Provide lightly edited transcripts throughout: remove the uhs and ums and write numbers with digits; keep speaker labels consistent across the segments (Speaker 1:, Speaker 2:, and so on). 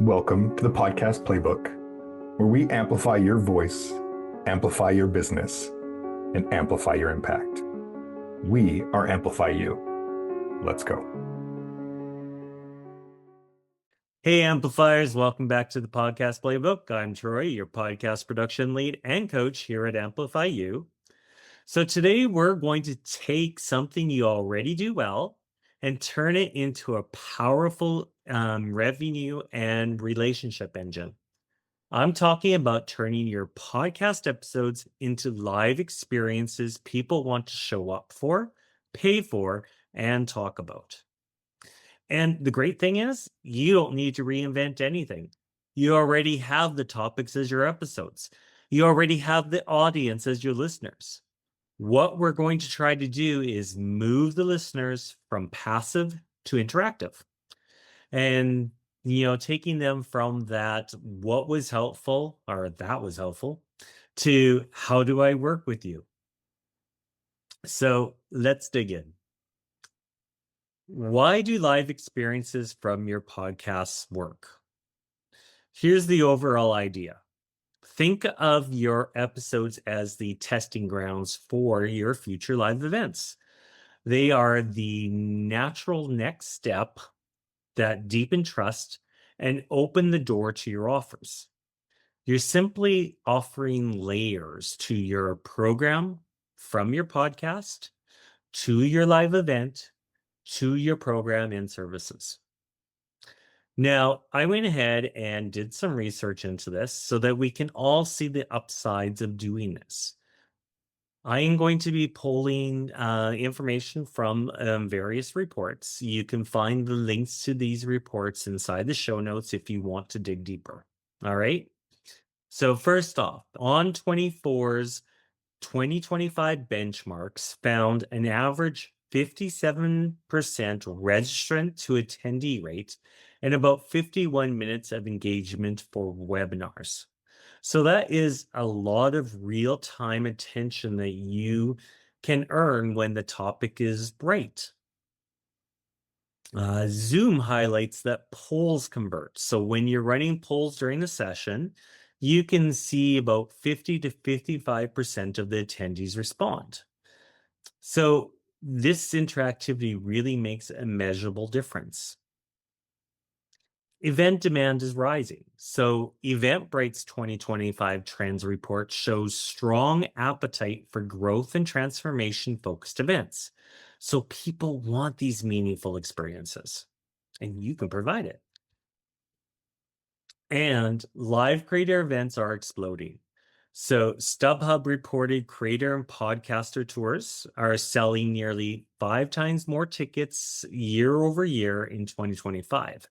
Speaker 1: Welcome to the podcast Playbook, where we amplify your voice, amplify your business, and amplify your impact. We are AmplifYou. Let's go.
Speaker 2: Hey, amplifiers, welcome back to the podcast Playbook. I'm Troy, your podcast production lead and coach here at AmplifyYou. So today we're going to take something you already do well and turn it into a powerful revenue and relationship engine. I'm talking about turning your podcast episodes into live experiences people want to show up for, pay for, and talk about. And the great thing is, you don't need to reinvent anything. You already have the topics as your episodes. You already have the audience as your listeners. What we're going to try to do is move the listeners from passive to interactive. And, taking them from that, what was helpful, or that was helpful, to how do I work with you? So let's dig in. Why do live experiences from your podcasts work? Here's the overall idea. Think of your episodes as the testing grounds for your future live events. They are the natural next step that deepen trust and open the door to your offers. You're simply offering layers to your program from your podcast to your live event to your program and services. Now, I went ahead and did some research into this so that we can all see the upsides of doing this. I am going to be pulling information from various reports. You can find the links to these reports inside the show notes if you want to dig deeper. All right. So first off, On 24's 2025 benchmarks found an average 57% registrant to attendee rate and about 51 minutes of engagement for webinars. So that is a lot of real-time attention that you can earn when the topic is right. Zoom highlights that polls convert. So when you're running polls during the session, you can see about 50 to 55% of the attendees respond. So this interactivity really makes a measurable difference. Event demand is rising. So Eventbrite's 2025 trends report shows strong appetite for growth and transformation focused events. So people want these meaningful experiences, and you can provide it. And live creator events are exploding. So StubHub reported creator and podcaster tours are selling nearly 5 times more tickets year over year in 2025.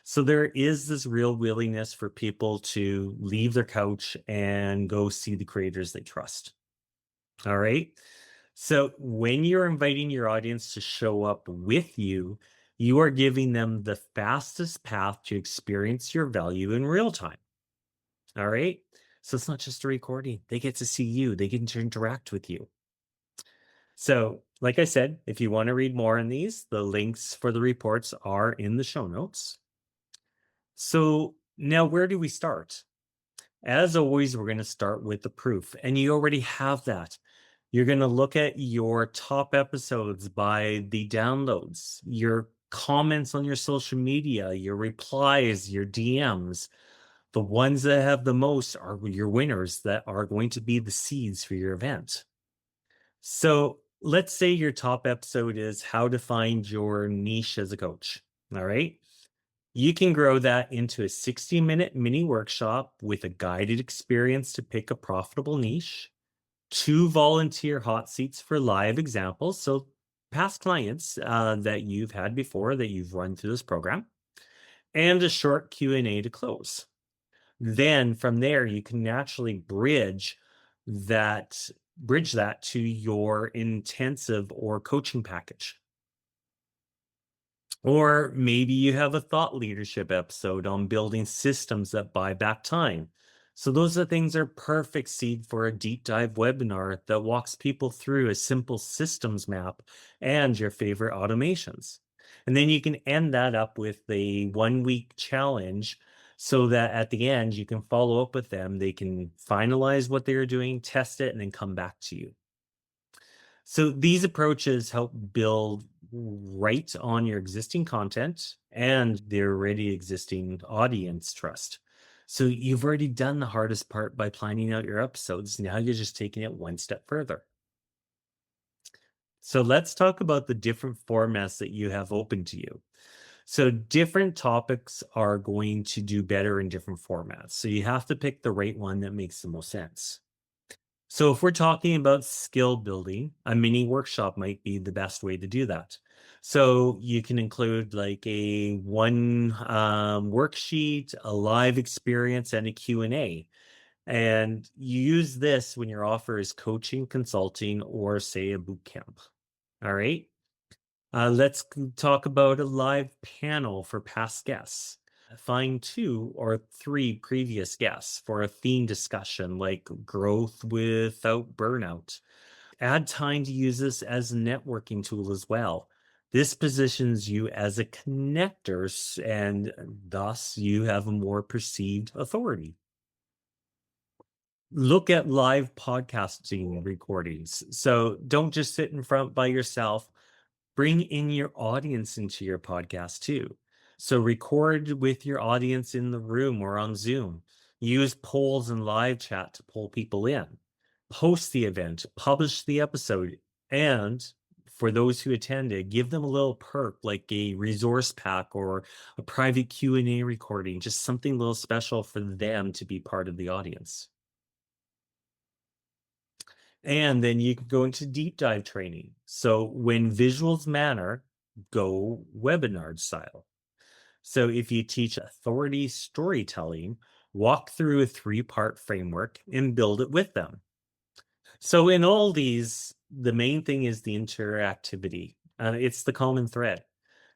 Speaker 2: So there is this real willingness for people to leave their couch and go see the creators they trust. All right. So when you're inviting your audience to show up with you, you are giving them the fastest path to experience your value in real time. All right. So it's not just a recording. They get to see you. They get to interact with you. So like I said, if you want to read more on these, the links for the reports are in the show notes. So now where do we start? As always, we're going to start with the proof, and you already have that. You're going to look at your top episodes by the downloads, your comments on your social media, your replies, your DMs. The ones that have the most are your winners that are going to be the seeds for your event. So let's say your top episode is how to find your niche as a coach. All right. You can grow that into a 60-minute mini workshop with a guided experience to pick a profitable niche, 2 volunteer hot seats for live examples, so past clients that you've had before that you've run through this program, and a short Q&A to close. Then from there, you can naturally bridge that to your intensive or coaching package. Or maybe you have a thought leadership episode on building systems that buy back time. So those are things that are perfect seed for a deep dive webinar that walks people through a simple systems map and your favorite automations. And then you can end that up with a 1-week challenge so that at the end you can follow up with them. They can finalize what they are doing, test it, and then come back to you. So these approaches help build right on your existing content and their already existing audience trust. So you've already done the hardest part by planning out your episodes. Now you're just taking it one step further. So let's talk about the different formats that you have open to you. So different topics are going to do better in different formats. So you have to pick the right one that makes the most sense. So if we're talking about skill building, a mini workshop might be the best way to do that. So you can include like a one worksheet, a live experience, and a Q&A. And you use this when your offer is coaching, consulting, or say a boot camp. All right. Talk about a live panel for past guests. Find 2 or 3 previous guests for a theme discussion like growth without burnout. Add time to use this as a networking tool as well. This positions you as a connector, and thus you have a more perceived authority. Look at live podcasting recordings. So don't just sit in front by yourself. Bring in your audience into your podcast too. So record with your audience in the room or on Zoom. Use polls and live chat to pull people in. Post the event, publish the episode, and for those who attended, give them a little perk like a resource pack or a private Q&A recording, just something a little special for them to be part of the audience. And then you can go into deep dive training. So when visuals matter, go webinar style. So if you teach authority storytelling, walk through a 3-part framework and build it with them. So in all these, the main thing is the interactivity. It's the common thread.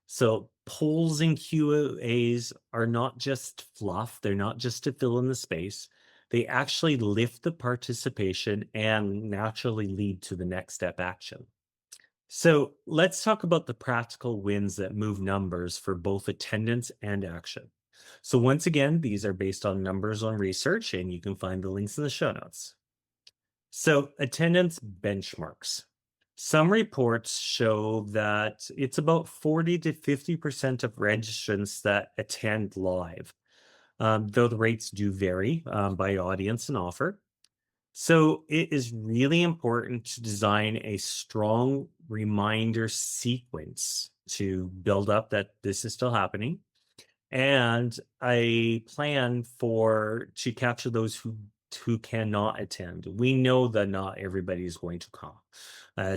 Speaker 2: So polls and Q&As are not just fluff. They're not just to fill in the space. They actually lift the participation and naturally lead to the next step action. So let's talk about the practical wins that move numbers for both attendance and action. So once again, these are based on numbers on research, and you can find the links in the show notes. So attendance benchmarks. Some reports show that it's about 40 to 50% of registrants that attend live, though the rates do vary by audience and offer. So it is really important to design a strong reminder sequence to build up that this is still happening, and a plan for to capture those who cannot attend. We know that not everybody is going to come.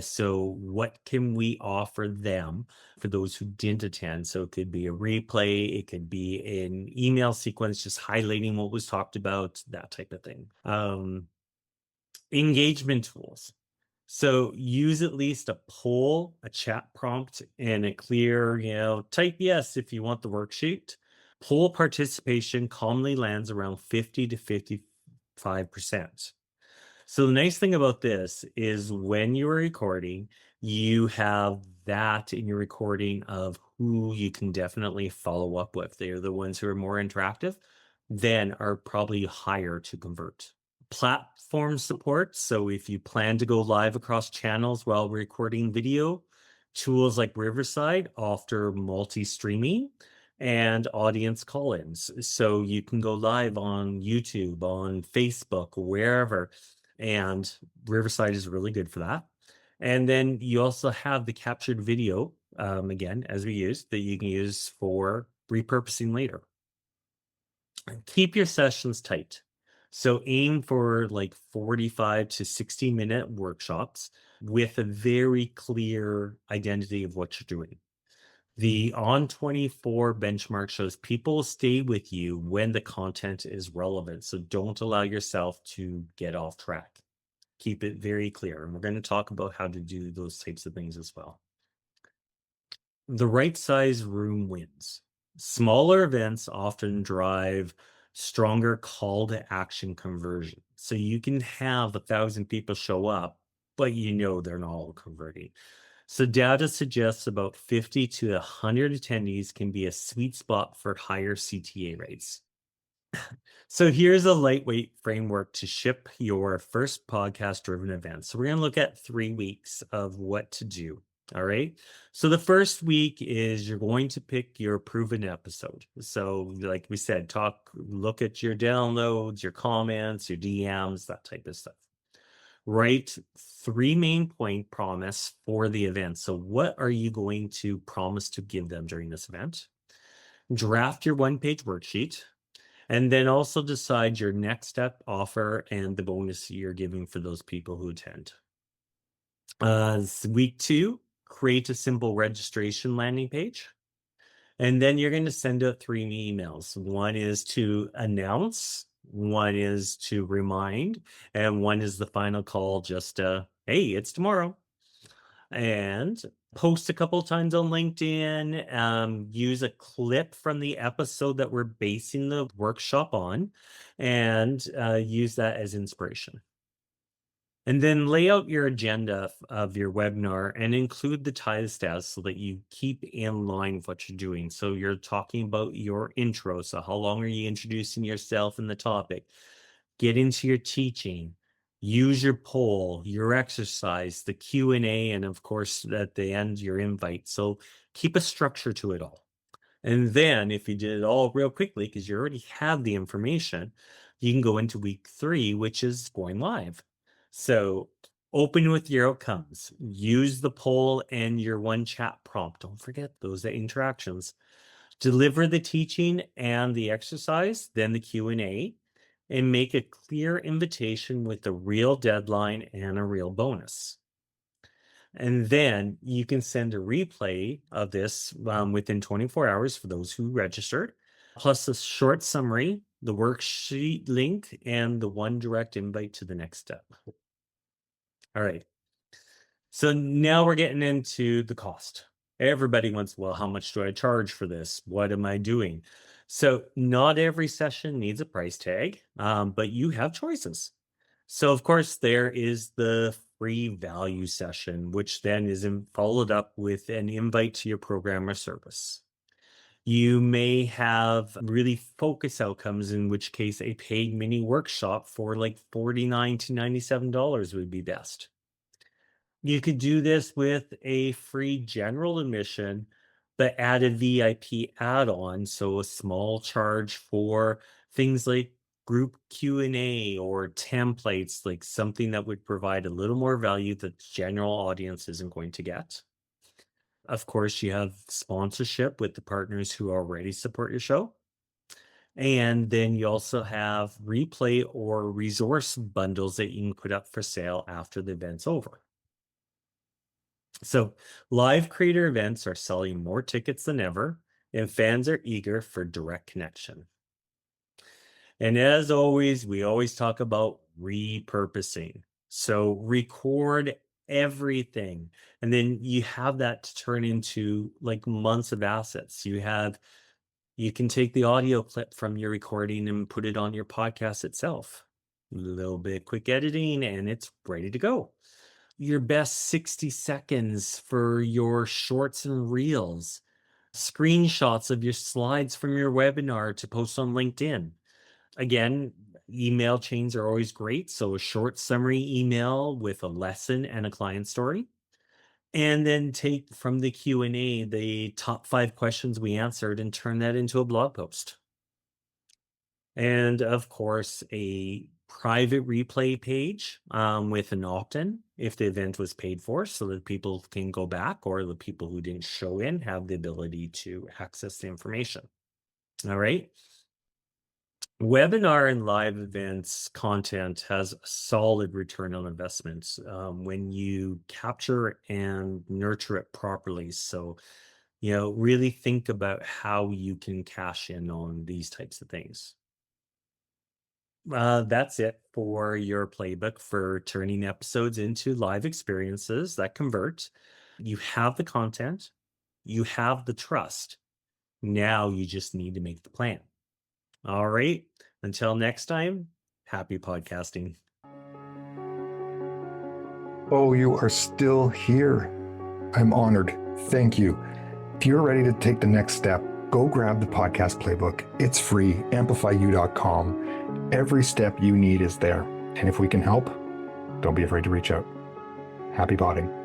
Speaker 2: So what can we offer them for those who didn't attend? So it could be a replay, it could be an email sequence just highlighting what was talked about, that type of thing. Engagement tools. So use at least a poll, a chat prompt, and a clear, type yes if you want the worksheet. Poll participation commonly lands around 50 to 55%. So the nice thing about this is when you're recording, you have that in your recording of who you can definitely follow up with. They're the ones who are more interactive, then are probably higher to convert. Platform support. So if you plan to go live across channels while recording video, tools like Riverside offer multi-streaming and audience call-ins. So you can go live on YouTube, on Facebook, wherever. And Riverside is really good for that. And then you also have the captured video, again, as we used, that you can use for repurposing later. Keep your sessions tight. So aim for like 45 to 60-minute workshops with a very clear identity of what you're doing. The On24 benchmark shows people stay with you when the content is relevant. So don't allow yourself to get off track. Keep it very clear. And we're going to talk about how to do those types of things as well. The right size room wins. Smaller events often drive stronger call to action conversion. So you can have 1,000 people show up, but they're not all converting. So data suggests about 50 to 100 attendees can be a sweet spot for higher CTA rates. So here's a lightweight framework to ship your first podcast-driven event. So we're going to look at 3 weeks of what to do. All right. So the first week is you're going to pick your proven episode. So like we said, look at your downloads, your comments, your DMs, that type of stuff. Write 3 main point promise for the event. So what are you going to promise to give them during this event? Draft your 1-page worksheet. And then also decide your next step, offer, and the bonus you're giving for those people who attend. Week 2, create a simple registration landing page. And then you're going to send out 3 emails. One is to announce, one is to remind, and one is the final call, just hey, it's tomorrow. And post a couple times on LinkedIn, use a clip from the episode that we're basing the workshop on, and use that as inspiration. And then lay out your agenda of your webinar and include the timestamps so that you keep in line with what you're doing. So you're talking about your intro. So how long are you introducing yourself and the topic? Get into your teaching. Use your poll, your exercise, the Q&A, and of course, at the end, your invite. So keep a structure to it all. And then if you did it all real quickly, because you already have the information, you can go into week 3, which is going live. So open with your outcomes. Use the poll and your 1 chat prompt. Don't forget those interactions. Deliver the teaching and the exercise, then the Q&A, and make a clear invitation with a real deadline and a real bonus. And then you can send a replay of this within 24 hours for those who registered, plus a short summary, the worksheet link, and the 1 direct invite to the next step. All right. So now we're getting into the cost. Everybody wants, well, how much do I charge for this? What am I doing? So not every session needs a price tag, but you have choices. So of course, there is the free value session, which then is followed up with an invite to your program or service. You may have really focused outcomes, in which case a paid mini workshop for like $49 to $97 would be best. You could do this with a free general admission, but add a VIP add-on, so a small charge for things like group Q&A or templates, like something that would provide a little more value that the general audience isn't going to get. Of course, you have sponsorship with the partners who already support your show. And then you also have replay or resource bundles that you can put up for sale after the event's over. So live creator events are selling more tickets than ever, and fans are eager for direct connection. And as always, we always talk about repurposing. So record everything, and then you have that to turn into like months of assets. You can take the audio clip from your recording and put it on your podcast itself. A little bit quick editing, and it's ready to go. Your best 60 seconds for your shorts and reels, screenshots of your slides from your webinar to post on LinkedIn. Again, email chains are always great. So a short summary email with a lesson and a client story. And then take from the Q&A the top 5 questions we answered and turn that into a blog post. And of course, a private replay page with an opt-in if the event was paid for, so that people can go back, or the people who didn't show in have the ability to access the information. All right. Webinar and live events content has a solid return on investment when you capture and nurture it properly. So, really think about how you can cash in on these types of things. That's it for your playbook for turning episodes into live experiences that convert. You have the content, you have the trust. Now you just need to make the plan. All right. Until next time, happy podcasting.
Speaker 1: Oh, you are still here. I'm honored. Thank you. If you're ready to take the next step, Go grab the podcast playbook. It's free, AmplifyYou.com. Every step you need is there. And if we can help, don't be afraid to reach out. Happy potting.